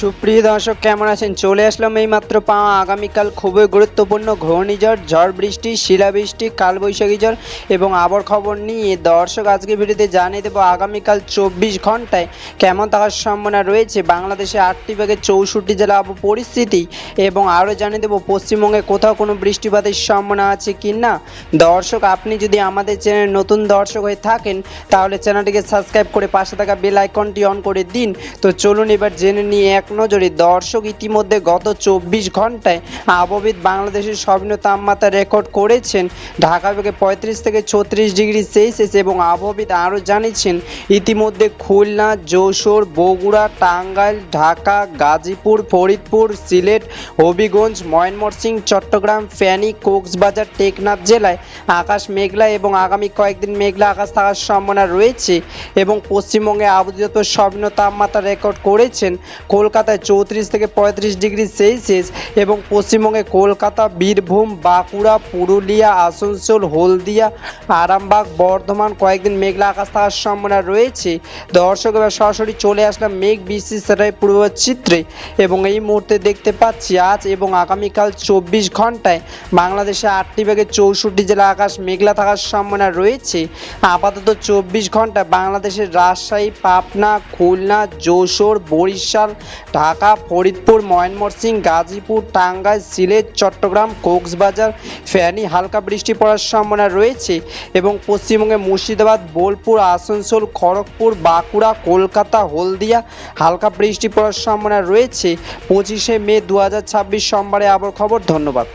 সুপ্রিয় দর্শক, কেমন আছেন? চলে আসলাম এই মাত্র পাওয়া আগামীকাল খুবই গুরুত্বপূর্ণ ঘূর্ণিঝড়, ঝড় বৃষ্টি, শিলাবৃষ্টি, কালবৈশাখী ঝড় এবং আবহাওয়ার খবর নিয়ে। দর্শক, আজকে ভিডিওতে জানিয়ে দেবো আগামীকাল 24 ঘন্টায় কেমন থাকার সম্ভাবনা রয়েছে বাংলাদেশে 8টি বিভাগের 64 জেলা আবহাওয়া পরিস্থিতি, এবং আরও জানিয়ে দেবো পশ্চিমবঙ্গে কোথাও কোনো বৃষ্টিপাতের সম্ভাবনা আছে কি না। দর্শক, আপনি যদি আমাদের চ্যানেলে নতুন দর্শক হয়ে থাকেন তাহলে চ্যানেলটিকে সাবস্ক্রাইব করে পাশে থাকা বেল আইকনটি অন করে দিন। তো চলুন এবার জেনে নিয়ে এক নজরে। দর্শক, ইতিমধ্যে গত 24 ঘন্টায় আবহবিদ বাংলাদেশের সর্বনিম্ন তাপমাত্রা রেকর্ড করেছেন ঢাকা বিভাগে 35 থেকে 36 ডিগ্রি সেলসিয়াস, এবং আবহবিদ আরও জানিয়েছেন ইতিমধ্যে খুলনা, যশোর, বগুড়া, টাঙ্গাইল, ঢাকা, গাজীপুর, ফরিদপুর, সিলেট, হবিগঞ্জ, ময়মনসিংহ, চট্টগ্রাম, ফেনী, কক্সবাজার, টেকনাফ জেলায় আকাশ মেঘলা এবং আগামী কয়েকদিন মেঘলা আকাশ থাকার সম্ভাবনা রয়েছে। এবং পশ্চিমবঙ্গে আবহাওয়া দপ্তর সর্বনিম্ন তাপমাত্রা রেকর্ড করেছেন কলকাতায় 34 থেকে 35 ডিগ্রি সেলসিয়াস, এবং পশ্চিমবঙ্গে কলকাতা, বীরভূম, বাঁকুড়া, পুরুলিয়া, আসানসোল, হলদিয়া, আরামবাগ, বর্ধমান কয়েকদিন মেঘলা আকাশ থাকার সম্ভাবনা রয়েছে। দর্শক, এবার সরাসরি চলে আসলাম মেঘ বৃষ্টির স্যাটেলাইট পূর্বাভাস চিত্রে, এবং এই মুহূর্তে দেখতে পাচ্ছি আজ এবং আগামীকাল 24 ঘন্টায় বাংলাদেশে 8টি বিভাগের 64 জেলা আকাশ মেঘলা থাকার সম্ভাবনা রয়েছে। আপাতত 24 ঘন্টায় বাংলাদেশের রাজশাহী, পাবনা, খুলনা, যশোর, বরিশাল, ঢাকা, ফরিদপুর, ময়মনসিংহ, গাজীপুর, টাঙ্গাইল, সিলেট, চট্টগ্রাম, কক্সবাজার, ফেনী হালকা বৃষ্টি পড়ার সম্ভাবনা রয়েছে। এবং পশ্চিমবঙ্গে মুর্শিদাবাদ, বোলপুর, আসানসোল, খড়গপুর, বাঁকুড়া, কলকাতা, হলদিয়া হালকা বৃষ্টি পড়ার সম্ভাবনা রয়েছে। 25শে মে 2026 সোমবারে আবহাওয়ার খবর। ধন্যবাদ।